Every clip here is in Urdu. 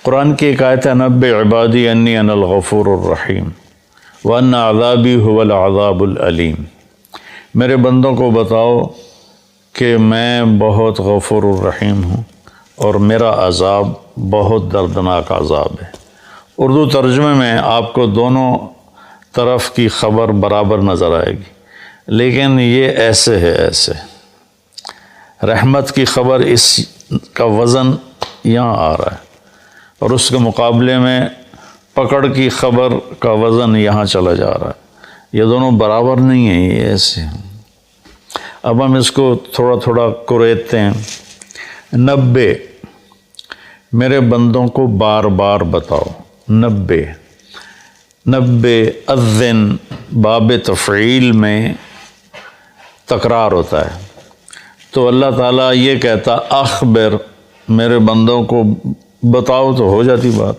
قرآن کی ایک آیت ہے نبئ عبادی انی انا الغفور الرحیم وان عذابی هو العذاب العلیم، میرے بندوں کو بتاؤ کہ میں بہت غفور الرحیم ہوں اور میرا عذاب بہت دردناک عذاب ہے۔ اردو ترجمے میں آپ کو دونوں طرف کی خبر برابر نظر آئے گی، لیکن یہ ایسے ہے، ایسے رحمت کی خبر اس کا وزن یہاں آ رہا ہے اور اس کے مقابلے میں پکڑ کی خبر کا وزن یہاں چلا جا رہا ہے۔ یہ دونوں برابر نہیں ہیں، یہ ایسے ہیں۔ اب ہم اس کو تھوڑا تھوڑا کوریدتے ہیں۔ نبے، میرے بندوں کو بار بار بتاؤ۔ نبے، نبے اذن باب تفعیل میں تکرار ہوتا ہے، تو اللہ تعالیٰ یہ کہتا اخبر، میرے بندوں کو بتاؤ تو ہو جاتی بات۔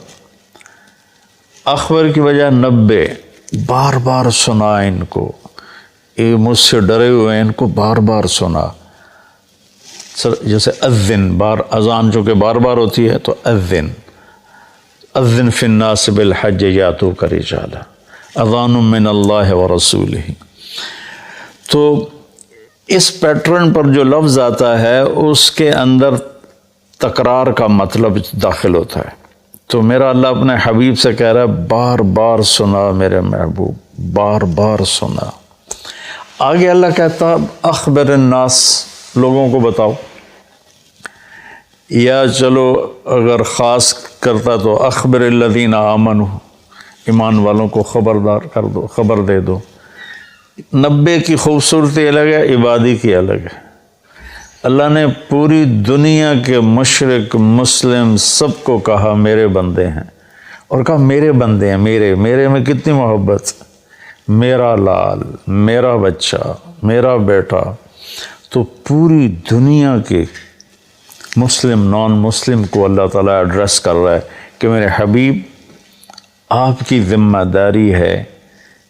اخبر کی وجہ نبے، بار بار سنا ان کو، یہ مجھ سے ڈرے ہوئے ہیں، ان کو بار بار سنا۔ جیسے اذن، بار اذان جو کہ بار بار ہوتی ہے تو اذن، اذن فی الناس بالحج یاتوک رجالا، اذان من اللہ ورسولہ۔ تو اس پیٹرن پر جو لفظ آتا ہے اس کے اندر تکرار کا مطلب داخل ہوتا ہے۔ تو میرا اللہ اپنے حبیب سے کہہ رہا ہے بار بار سنا میرے محبوب، بار بار سنا۔ آگے اللہ کہتا اخبر الناس، لوگوں کو بتاؤ، یا چلو اگر خاص کرتا تو اخبر الذین آمنوا، ایمان والوں کو خبردار کر دو، خبر دے دو۔ نبے کی خوبصورتی الگ ہے، عبادی کی الگ ہے۔ اللہ نے پوری دنیا کے مشرق مسلم سب کو کہا میرے بندے ہیں، اور کہا میرے بندے ہیں، میرے میں کتنی محبت، میرا لال، میرا بچہ، میرا بیٹا۔ تو پوری دنیا کے مسلم نان مسلم کو اللہ تعالیٰ ایڈریس کر رہا ہے کہ میرے حبیب آپ کی ذمہ داری ہے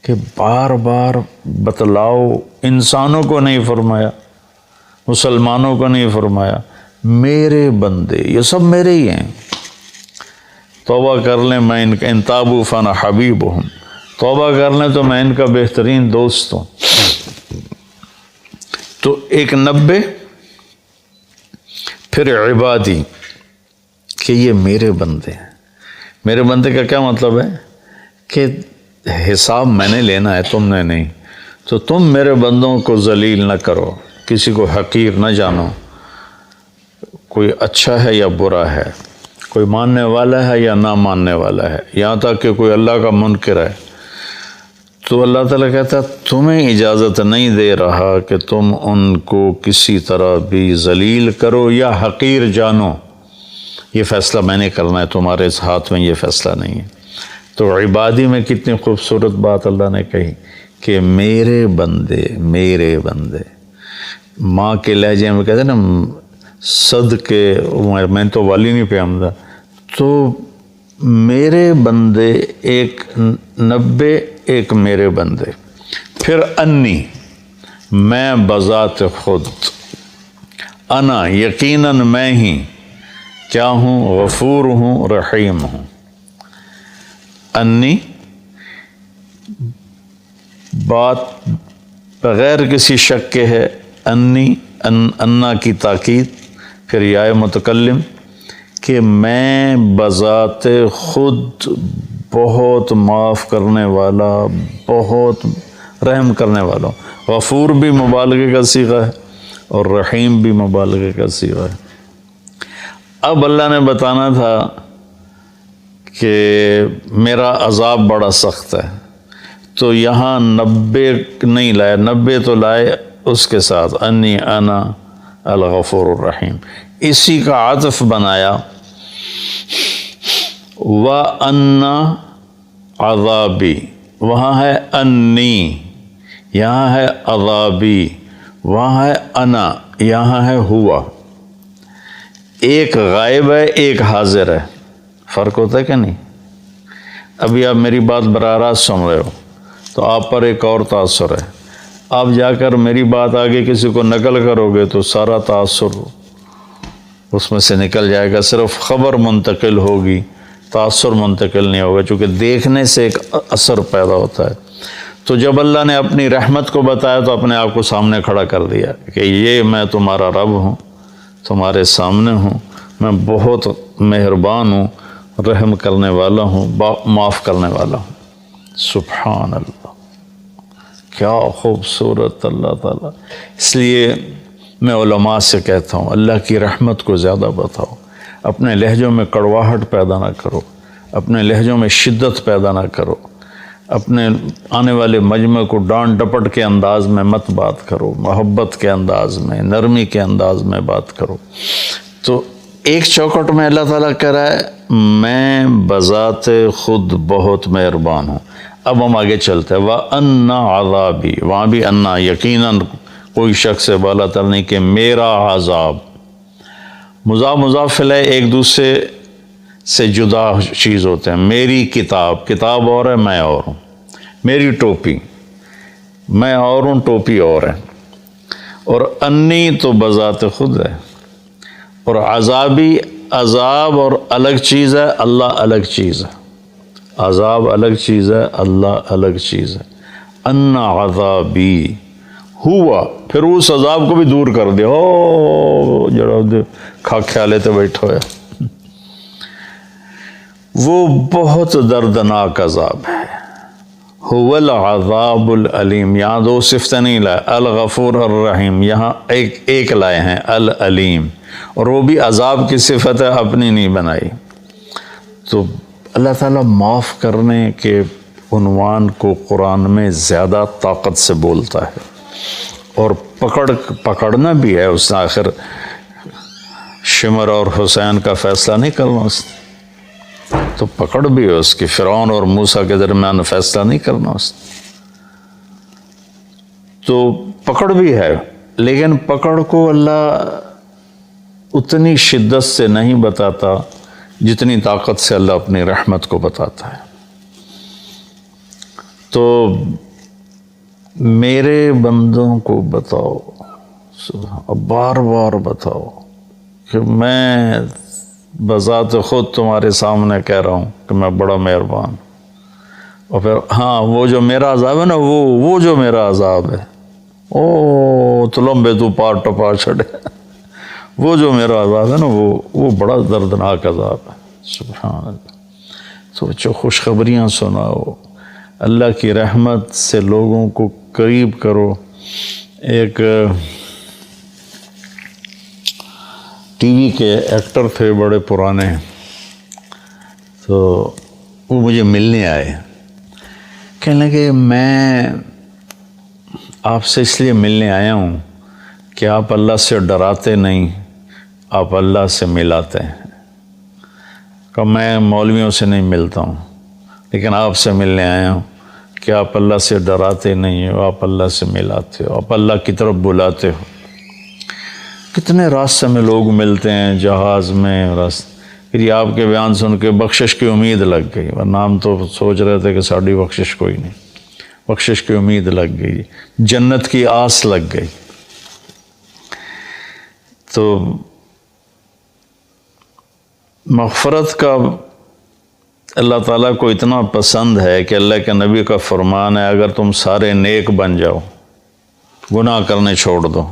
کہ بار بار بتلاؤ، انسانوں کو نہیں فرمایا، مسلمانوں کو نہیں فرمایا، میرے بندے، یہ سب میرے ہی ہیں، توبہ کر لیں میں ان کا، ان تابوا فانا حبیبہم، توبہ کر لیں تو میں ان کا بہترین دوست ہوں۔ تو ایک نبے، پھر عبادی، کہ یہ میرے بندے ہیں۔ میرے بندے کا کیا مطلب ہے کہ حساب میں نے لینا ہے، تم نے نہیں، تو تم میرے بندوں کو ذلیل نہ کرو، کسی کو حقیر نہ جانو، کوئی اچھا ہے یا برا ہے، کوئی ماننے والا ہے یا نہ ماننے والا ہے، یہاں تک کہ کوئی اللہ کا منکر ہے۔ تو اللہ تعالیٰ کہتا ہے تمہیں اجازت نہیں دے رہا کہ تم ان کو کسی طرح بھی ذلیل کرو یا حقیر جانو، یہ فیصلہ میں نے کرنا ہے، تمہارے اس ہاتھ میں یہ فیصلہ نہیں ہے۔ تو عبادی میں کتنی خوبصورت بات اللہ نے کہی کہ میرے بندے، میرے بندے۔ ماں کے لہجے میں کہتے ہیں نا صدقے، میں تو والی نہیں پہ آمدہ، تو میرے بندے، ایک نبے، ایک میرے بندے۔ پھر انی، میں بذات خود، انا یقیناً میں ہی کیا ہوں، غفور ہوں، رحیم ہوں۔ انی، بات بغیر کسی شک کے ہے، انی، انا کی تاکید، پھر یا متکلم، کہ میں بذات خود بہت معاف کرنے والا، بہت رحم کرنے والا ہوں۔ غفور بھی مبالغے کا صیغہ ہے اور رحیم بھی مبالغے کا صیغہ ہے۔ اب اللہ نے بتانا تھا کہ میرا عذاب بڑا سخت ہے، تو یہاں نبے نہیں لائے، نبے تو لائے اس کے ساتھ انی انا الغفور الرحیم، اسی کا عطف بنایا وَأَنَّ عَذَابِي، وہاں ہے انی، یہاں ہے عذابی، وہاں ہے انا، یہاں ہے ہوا۔ ایک غائب ہے، ایک حاضر ہے، فرق ہوتا ہے کہ نہیں؟ ابھی آپ میری بات براہ راست سن رہے ہو تو آپ پر ایک اور تاثر ہے، آپ جا کر میری بات آگے کسی کو نقل کرو گے تو سارا تاثر اس میں سے نکل جائے گا، صرف خبر منتقل ہوگی، تاثر منتقل نہیں ہوگا، چونکہ دیکھنے سے ایک اثر پیدا ہوتا ہے۔ تو جب اللہ نے اپنی رحمت کو بتایا تو اپنے آپ کو سامنے کھڑا کر دیا کہ یہ میں تمہارا رب ہوں، تمہارے سامنے ہوں، میں بہت مہربان ہوں، رحم کرنے والا ہوں، معاف کرنے والا ہوں۔ سبحان اللہ، کیا خوبصورت اللہ تعالیٰ۔ اس لیے میں علماء سے کہتا ہوں اللہ کی رحمت کو زیادہ بتاؤ، اپنے لہجوں میں کڑواہٹ پیدا نہ کرو، اپنے لہجوں میں شدت پیدا نہ کرو، اپنے آنے والے مجمع کو ڈانٹ ڈپٹ کے انداز میں مت بات کرو، محبت کے انداز میں، نرمی کے انداز میں بات کرو۔ تو ایک چوکٹ میں اللہ تعالیٰ کہہ رہا ہے میں بذات خود بہت مہربان ہوں۔ اب ہم آگے چلتے ہیں، وَأَنَّ عَذَابِي، وہاں بھی انا، یقیناً کوئی شخص سے بالا تر نہیں کہ میرا عذاب، مضاف مضاف الیہ ایک دوسرے سے جدا چیز ہوتے ہیں۔ میری کتاب، کتاب اور ہے، میں اور ہوں۔ میری ٹوپی، میں اور ہوں، ٹوپی اور ہے۔ اور انی تو بذات خود ہے، اور عذابی، عذاب اور الگ چیز ہے، اللہ الگ چیز ہے۔ عذاب الگ چیز ہے، اللہ الگ چیز ہے۔ ان عذابی ہوا، پھر اس عذاب کو بھی دور کر دیا، او جڑا کھا خیالے تے بیٹھا ہوا ہے، وہ بہت دردناک عذاب ہے۔ هو العذاب العلیم، یہاں دو صفتیں نہیں لائے، الغفور الرحیم، یہاں ایک لائے ہیں العلیم، اور وہ بھی عذاب کی صفت ہے، اپنی نہیں بنائی۔ تو اللہ تعالیٰ معاف کرنے کے عنوان کو قرآن میں زیادہ طاقت سے بولتا ہے، اور پکڑنا بھی ہے۔ اس نے آخر شمر اور حسین کا فیصلہ نہیں کرنا، اس نے تو پکڑ بھی ہے اس کی، فرعون اور موسیٰ کے درمیان فیصلہ نہیں کرنا اس نے، تو پکڑ بھی ہے، لیکن پکڑ کو اللہ اتنی شدت سے نہیں بتاتا جتنی طاقت سے اللہ اپنی رحمت کو بتاتا ہے۔ تو میرے بندوں کو بتاؤ، بار بار بتاؤ کہ میں بذات خود تمہارے سامنے کہہ رہا ہوں کہ میں بڑا مہربان، اور پھر ہاں وہ جو میرا عذاب ہے نا، وہ جو میرا عذاب ہے، او تو لمبے تو پار ٹپا چھڑے، وہ جو میرا عذاب ہے نا، وہ بڑا دردناک عذاب ہے۔ سبحان اللہ۔ تو جو خوشخبریاں سناؤ، اللہ کی رحمت سے لوگوں کو قریب کرو۔ ایک ٹی وی کے ایکٹر تھے بڑے پرانے، تو وہ مجھے ملنے آئے، کہنے لگے میں آپ سے اس لیے ملنے آیا ہوں کہ آپ اللہ سے ڈراتے نہیں، آپ اللہ سے ملاتے ہیں۔ کہ میں مولویوں سے نہیں ملتا ہوں، لیکن آپ سے ملنے آیا ہوں کہ آپ اللہ سے ڈراتے نہیں ہو، آپ اللہ سے ملاتے ہو، آپ اللہ کی طرف بلاتے ہو۔ کتنے راستے میں لوگ ملتے ہیں، جہاز میں، پھر یہ آپ کے بیان سن کے بخشش کی امید لگ گئی، ورنہ ہم تو سوچ رہے تھے کہ ساڑھی بخشش کوئی نہیں، بخشش کی امید لگ گئی، جنت کی آس لگ گئی۔ تو مغفرت کا اللہ تعالیٰ کو اتنا پسند ہے کہ اللہ کے نبی کا فرمان ہے اگر تم سارے نیک بن جاؤ، گناہ کرنے چھوڑ دو،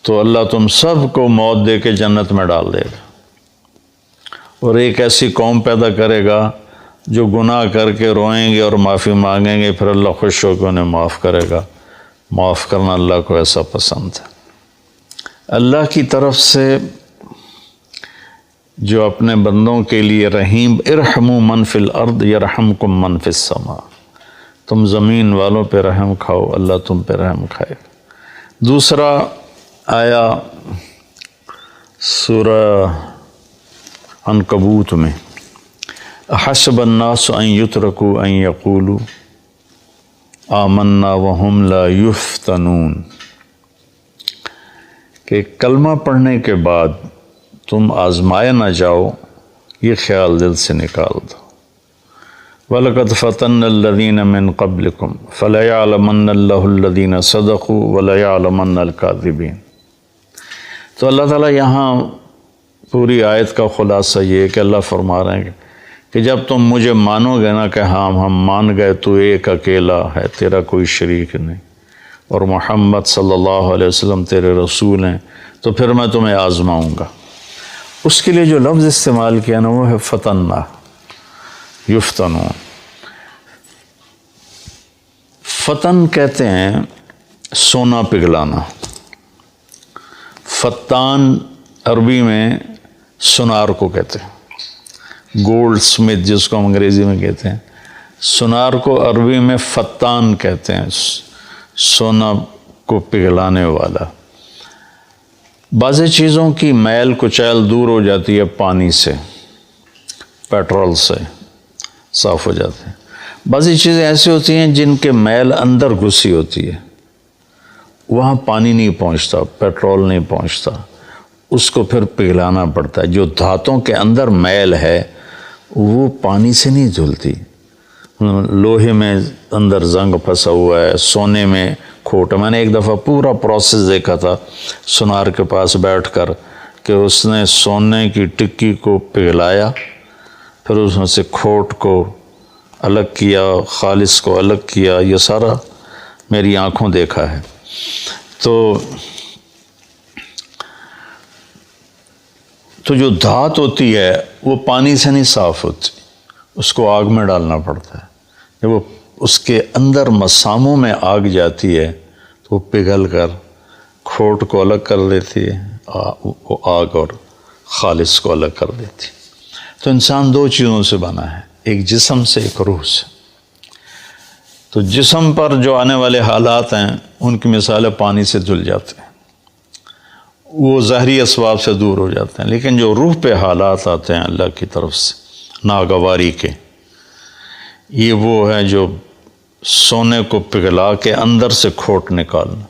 تو اللہ تم سب کو موت دے کے جنت میں ڈال دے گا، اور ایک ایسی قوم پیدا کرے گا جو گناہ کر کے روئیں گے اور معافی مانگیں گے، پھر اللہ خوش ہو کے انہیں معاف کرے گا۔ معاف کرنا اللہ کو ایسا پسند ہے۔ اللہ کی طرف سے جو اپنے بندوں کے لیے رحیم، ارحموا من فی الارض یرحمکم من فی السماء، تم زمین والوں پہ رحم کھاؤ، اللہ تم پہ رحم کھائے۔ دوسرا آیا سورہ عنکبوت میں، احسب الناس ان یترکوا ان یقولوا آمنا وہم لا یفتنون، کہ کلمہ پڑھنے کے بعد تم آزمائے نہ جاؤ، یہ خیال دل سے نکال دو۔ وَلَقَدْ فَتَنَّ الَّذِينَ مِن قَبْلِكُمْ فَلَيَعْلَمَنَّ اللَّهُ الَّذِينَ صَدَقُوا وَلَيَعْلَمَنَّ الْكَاذِبِينَ۔ تو اللہ تعالیٰ یہاں پوری آیت کا خلاصہ یہ ہے کہ اللہ فرما رہے ہیں کہ جب تم مجھے مانو گے نا کہ ہاں ہم مان گئے تو ایک اکیلا ہے، تیرا کوئی شریک نہیں، اور محمد صلی اللہ علیہ وسلم تیرے رسول ہیں، تو پھر میں تمہیں آزماؤں گا۔ اس کے لیے جو لفظ استعمال کیا نا وہ ہے فتنہ، یفتنون۔ فتن کہتے ہیں سونا پگھلانا، فتان عربی میں سونار کو کہتے ہیں، گولڈ سمتھ جس کو ہم انگریزی میں کہتے ہیں، سونار کو عربی میں فتان کہتے ہیں، سونا کو پگھلانے والا۔ بعض چیزوں کی میل کچیل دور ہو جاتی ہے پانی سے، پیٹرول سے صاف ہو جاتے ہیں۔ بعض چیزیں ایسی ہوتی ہیں جن کے میل اندر گھسی ہوتی ہے، وہاں پانی نہیں پہنچتا، پیٹرول نہیں پہنچتا، اس کو پھر پگھلانا پڑتا ہے۔ جو دھاتوں کے اندر میل ہے وہ پانی سے نہیں دھلتی، لوہے میں اندر زنگ پھنسا ہوا ہے، سونے میں کھوٹ۔ میں نے ایک دفعہ پورا پروسیس دیکھا تھا سونار کے پاس بیٹھ کر کہ اس نے سونے کی ٹکی کو پگھلایا، پھر اس میں سے کھوٹ کو الگ کیا، خالص کو الگ کیا، یہ سارا میری آنکھوں دیکھا ہے۔ تو جو دھات ہوتی ہے وہ پانی سے نہیں صاف ہوتی، اس کو آگ میں ڈالنا پڑتا ہے۔ جب وہ اس کے اندر مساموں میں آگ جاتی ہے تو وہ پگھل کر کھوٹ کو الگ کر دیتی ہے، وہ آگ اور خالص کو الگ کر دیتی ہے۔ تو انسان دو چیزوں سے بنا ہے، ایک جسم سے، ایک روح سے۔ تو جسم پر جو آنے والے حالات ہیں ان کی مثال پانی سے دھل جاتے ہیں، وہ ظاہری اسباب سے دور ہو جاتے ہیں، لیکن جو روح پہ حالات آتے ہیں اللہ کی طرف سے ناگواری کے، یہ وہ ہے جو سونے کو پگھلا کے اندر سے کھوٹ نکالنا۔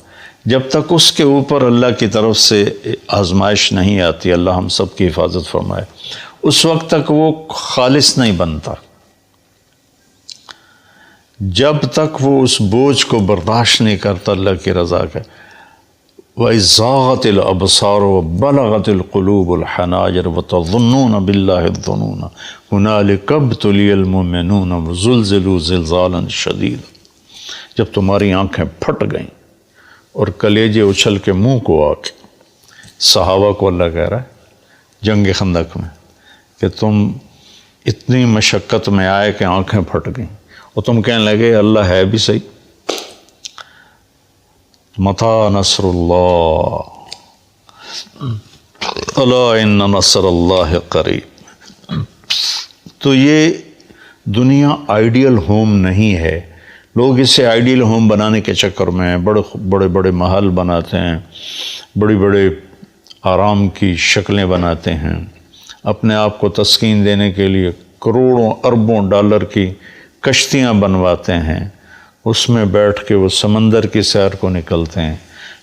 جب تک اس کے اوپر اللہ کی طرف سے آزمائش نہیں آتی، اللہ ہم سب کی حفاظت فرمائے، اس وقت تک وہ خالص نہیں بنتا، جب تک وہ اس بوجھ کو برداشت نہیں کرتا اللہ کی رضا کا۔ وَإِذْ زَاغَتِ الْأَبْصَارُ وَبَلَغَتِ الْقُلُوبُ الْحَنَاجِرَ وَتَظُنُّونَ بِاللَّهِ الظُّنُونَ هُنَالِكَ ابْتُلِيَ الْمُؤْمِنُونَ وَزُلْزِلُوا زِلْزَالًا شَدِيدًا۔ جب تمہاری آنکھیں پھٹ گئیں اور کلیجے اچھل کے منہ کو آ کے، صحابہ کو اللہ کہہ رہا ہے جنگ خندق میں کہ تم اتنی مشقت میں آئے کہ آنکھیں پھٹ گئیں، اور تم کہنے لگے اللہ ہے بھی صحیح، متی نصر اللہ، الا ان نصر اللہ قریب۔ تو یہ دنیا آئیڈیل ہوم نہیں ہے، لوگ اسے آئیڈیل ہوم بنانے کے چکر میں بڑے بڑے محل بناتے ہیں، بڑی بڑے آرام کی شکلیں بناتے ہیں، اپنے آپ کو تسکین دینے کے لیے کروڑوں اربوں ڈالر کی کشتیاں بنواتے ہیں، اس میں بیٹھ کے وہ سمندر کی سیر کو نکلتے ہیں،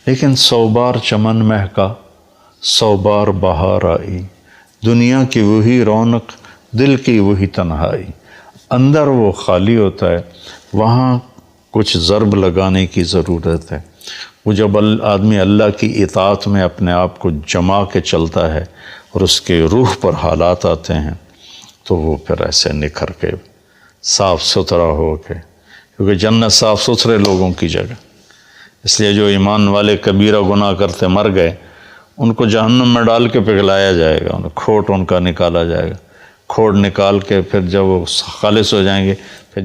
لیکن 100 بار چمن مہکا 100 بار بہار آئی، دنیا کی وہی رونق، دل کی وہی تنہائی، اندر وہ خالی ہوتا ہے، وہاں کچھ ضرب لگانے کی ضرورت ہے۔ وہ جب آدمی اللہ کی اطاعت میں اپنے آپ کو جما کے چلتا ہے اور اس کے روح پر حالات آتے ہیں تو وہ پھر ایسے نکھر کے صاف ستھرا ہو کے، کیونکہ جنت صاف ستھرے لوگوں کی جگہ، اس لیے جو ایمان والے کبیرہ گناہ کرتے مر گئے ان کو جہنم میں ڈال کے پگھلایا جائے گا، کھوٹ ان کا نکالا جائے گا، کھوٹ نکال کے پھر جب وہ خالص ہو جائیں گے پھر